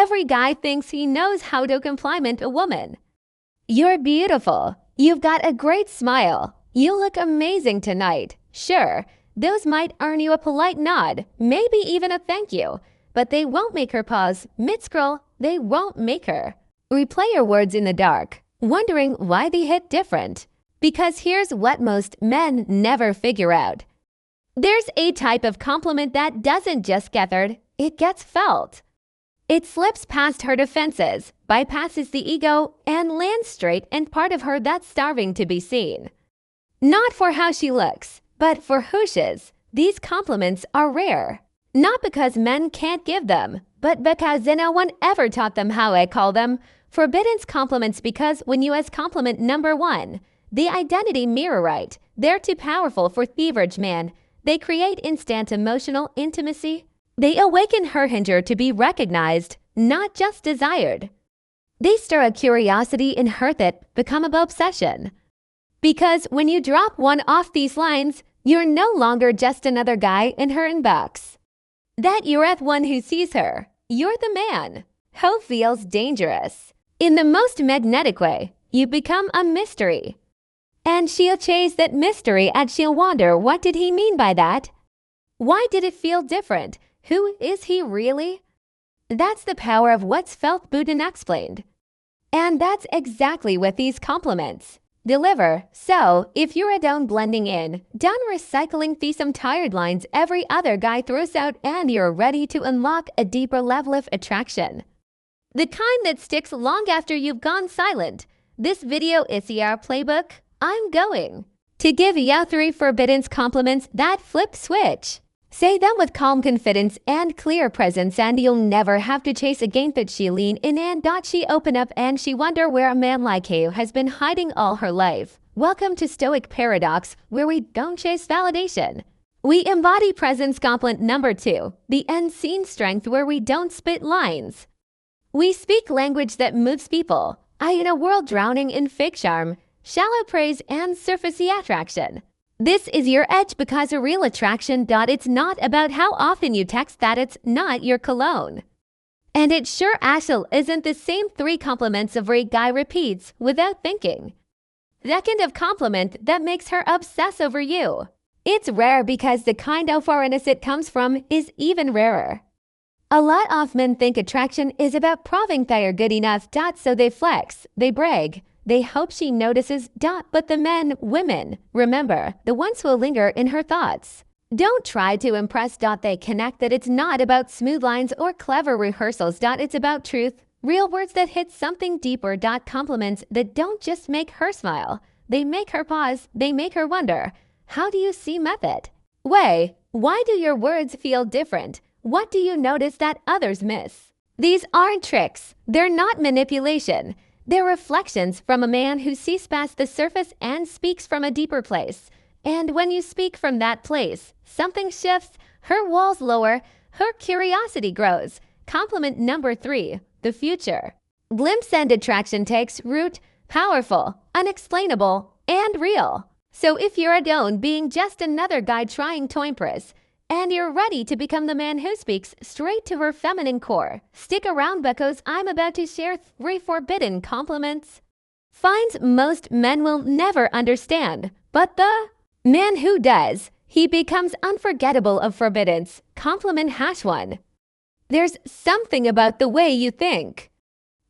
Every guy thinks he knows how to compliment a woman. You're beautiful. You've got a great smile. You look amazing tonight. Sure, those might earn you a polite nod, maybe even a thank you, but they won't make her pause mid-scroll. They won't make her replay your words in the dark, wondering why they hit different. Because here's what most men never figure out. There's a type of compliment that doesn't just get heard, it gets felt. It slips past her defenses, bypasses the ego, and lands straight in part of her that's starving to be seen. Not for how she looks, but for who she is. These compliments are rare. Not because men can't give them, but because no one ever taught them how I call them forbidden compliments, because when you as compliment number one, the identity mirror right, they're too powerful for the average man. They create instant emotional intimacy. They awaken her hinger to be recognized, not just desired. They stir a curiosity in her that become an obsession. Because when you drop one off these lines, you're no longer just another guy in her inbox. That you're at one who sees her. You're the man who feels dangerous. In the most magnetic way, you become a mystery. And she'll chase that mystery and she'll wonder, what did he mean by that? Why did it feel different? Who is he really? That's the power of what's felt Buddha explained. And that's exactly what these compliments deliver. So, if you're done blending in, done recycling these some tired lines every other guy throws out, and you're ready to unlock a deeper level of attraction, the kind that sticks long after you've gone silent, this video is your playbook. I'm going to give you 3 forbidden compliments that flip switch. Say them with calm confidence and clear presence, and you'll never have to chase again. That she lean in and she open up and she wonder where a man like you has been hiding all her life. Welcome to Stoic Paradox, where we don't chase validation. We embody presence. Compliment number 2, the unseen strength, where we don't spit lines. We speak language that moves people. In a world drowning in fake charm, shallow praise, and surfacey attraction. This is your edge, because a real attraction. It's not about how often you text, that it's not your cologne. And it sure actually isn't the same 3 compliments every guy repeats without thinking. That kind of compliment that makes her obsess over you. It's rare, because the kind of foreignness it comes from is even rarer. A lot of men think attraction is about proving they're good enough. So they flex, they brag. They hope she notices. But the men, women, remember, the ones who will linger in her thoughts. Don't try to impress. They connect. That it's not about smooth lines or clever rehearsals. It's about truth, real words that hit something deeper. Compliments that don't just make her smile. They make her pause. They make her wonder, how do you see method? Why do your words feel different? What do you notice that others miss? These aren't tricks. They're not manipulation. They're reflections from a man who sees past the surface and speaks from a deeper place. And when you speak from that place, something shifts, her walls lower, her curiosity grows. Compliment number 3, the future. Glimpse and attraction takes root, powerful, unexplainable, and real. So if you're alone being just another guy trying to impress, and you're ready to become the man who speaks straight to her feminine core, stick around, because I'm about to share 3 forbidden compliments. Finds most men will never understand, but the man who does, he becomes unforgettable of forbidden. Compliment #1. There's something about the way you think.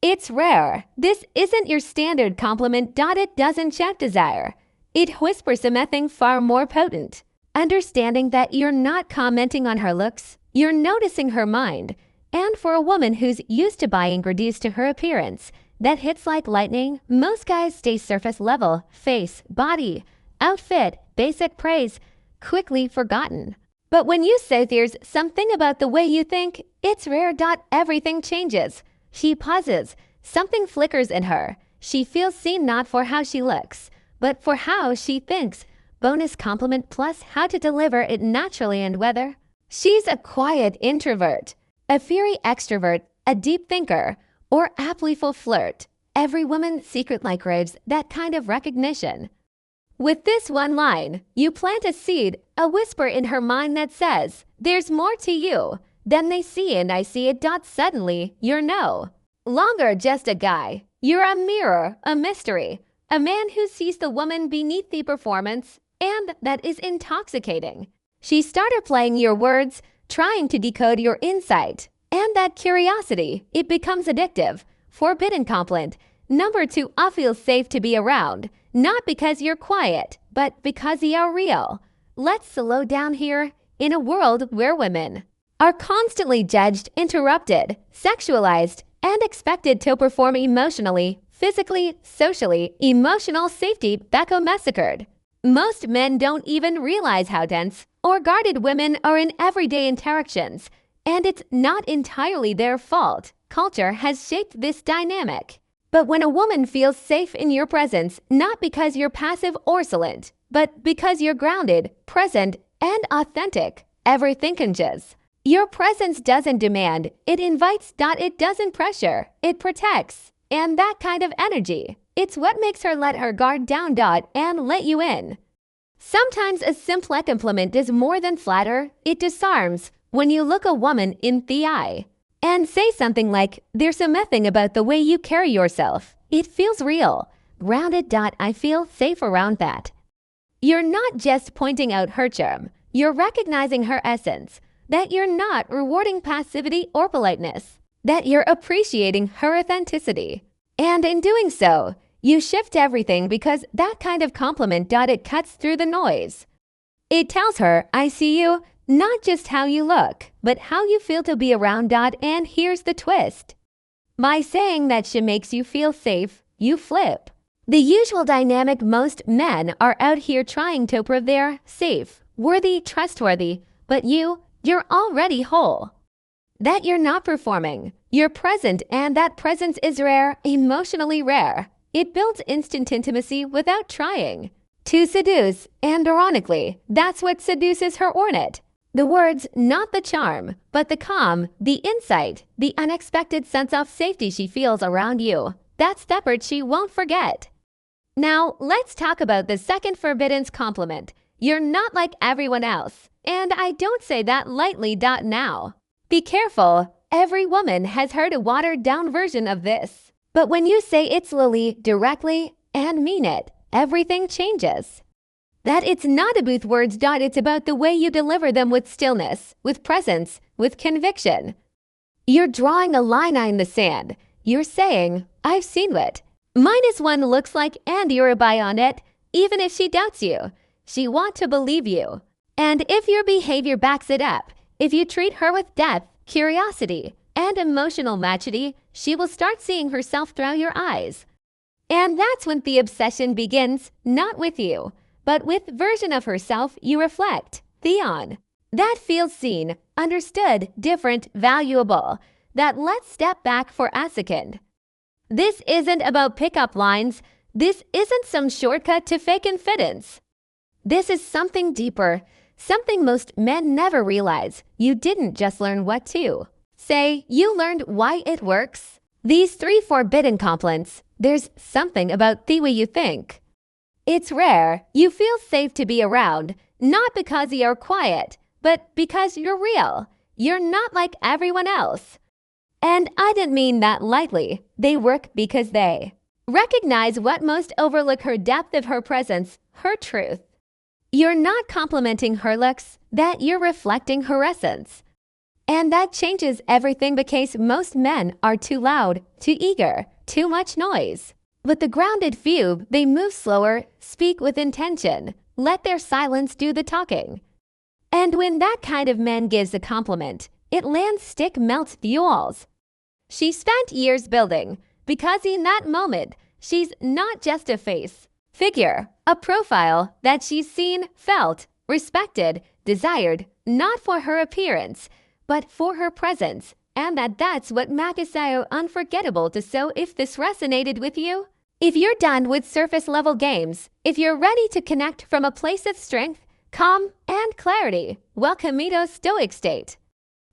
It's rare. This isn't your standard compliment. It doesn't check desire. It whispers something far more potent. Understanding that you're not commenting on her looks, you're noticing her mind. And for a woman who's used to buying reduced to her appearance, that hits like lightning. Most guys stay surface level, face, body, outfit, basic praise, quickly forgotten. But when you say there's something about the way you think, it's rare. Everything changes. She pauses. Something flickers in her. She feels seen, not for how she looks, but for how she thinks. Bonus compliment plus how to deliver it naturally and whether she's a quiet introvert, a fiery extrovert, a deep thinker, or a playful flirt. Every woman secretly craves that kind of recognition. With this one line, you plant a seed, a whisper in her mind that says, there's more to you. Then they see and I see it. Suddenly, you're no longer just a guy. You're a mirror, a mystery, a man who sees the woman beneath the performance, and that is intoxicating. She started playing your words, trying to decode your insight, and that curiosity, it becomes addictive. Forbidden compliment. Number 2, I feel safe to be around, not because you're quiet, but because you're real. Let's slow down here. In a world where women are constantly judged, interrupted, sexualized, and expected to perform emotionally, physically, socially, emotional safety Becco massacred. Most men don't even realize how dense or guarded women are in everyday interactions, and it's not entirely their fault. Culture has shaped this dynamic. But when a woman feels safe in your presence, not because you're passive or silent, but because you're grounded, present, and authentic, everything changes. Your presence doesn't demand, it invites. It doesn't pressure, it protects. And that kind of energy, it's what makes her let her guard down. And let you in. Sometimes a simple compliment is more than flatter, it disarms. When you look a woman in the eye and say something like, "There's something about the way you carry yourself. It feels real, grounded. I feel safe around that." You're not just pointing out her charm, you're recognizing her essence, that you're not rewarding passivity or politeness, that you're appreciating her authenticity. And in doing so, you shift everything because that kind of compliment. It cuts through the noise. It tells her, "I see you, not just how you look, but how you feel to be around." And here's the twist. By saying that she makes you feel safe, you flip the usual dynamic. Most men are out here trying to prove they're safe, worthy, trustworthy, but you're already whole. That you're not performing, you're present, and that presence is rare, emotionally rare. It builds instant intimacy without trying to seduce, and ironically, that's what seduces her ornate. The words, not the charm, but the calm, the insight, the unexpected sense of safety she feels around you. That's the part she won't forget. Now, let's talk about the second forbidden compliment. You're not like everyone else. And I don't say that lightly. Now, be careful. Every woman has heard a watered-down version of this. But when you say it slowly, directly, and mean it, everything changes. That it's not about words. It's about the way you deliver them, with stillness, with presence, with conviction. You're drawing a line in the sand. You're saying, "I've seen what -1 looks like, and you're a buy on it." Even if she doubts you, she wants to believe you. And if your behavior backs it up, if you treat her with depth, curiosity, and emotional maturity, she will start seeing herself through your eyes. And that's when the obsession begins, not with you, but with version of herself you reflect, Theon. That feels seen, understood, different, valuable. That let's step back for a second. This isn't about pickup lines. This isn't some shortcut to fake confidence. This is something deeper, something most men never realize. You didn't just learn what to say, you learned why it works. These 3 forbidden compliments, there's something about the way you think. It's rare. You feel safe to be around, not because you're quiet, but because you're real. You're not like everyone else. And I didn't mean that lightly. They work because they recognize what most overlook: her depth of her presence, her truth. You're not complimenting her looks, that you're reflecting her essence. And that changes everything because most men are too loud, too eager, too much noise. With the grounded few, they move slower, speak with intention, let their silence do the talking. And when that kind of man gives a compliment, it lands stick, melts the walls. She spent years building, because in that moment, she's not just a face, figure, a profile that she's seen, felt, respected, desired, not for her appearance, but for her presence. And that's what makes it so unforgettable. So if this resonated with you, if you're done with surface level games, if you're ready to connect from a place of strength, calm, and clarity, welcome to STOIC state.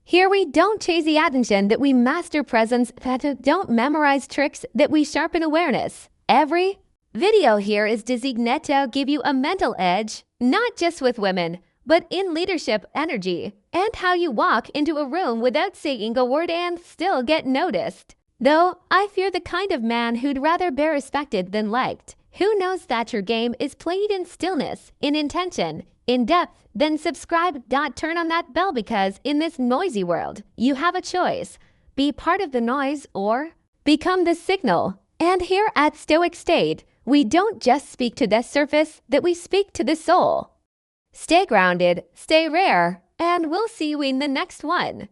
Here we don't chase the attention, that we master presence, that don't memorize tricks, that we sharpen awareness. Every video here is designed to give you a mental edge, not just with women, but in leadership energy and how you walk into a room without saying a word and still get noticed. Though I fear the kind of man who'd rather be respected than liked. Who knows that your game is played in stillness, in intention, in depth? Then subscribe. Turn on that bell because in this noisy world, you have a choice. Be part of the noise or become the signal. And here at Stoic State, we don't just speak to the surface, that we speak to the soul. Stay grounded, stay rare, and we'll see you in the next one.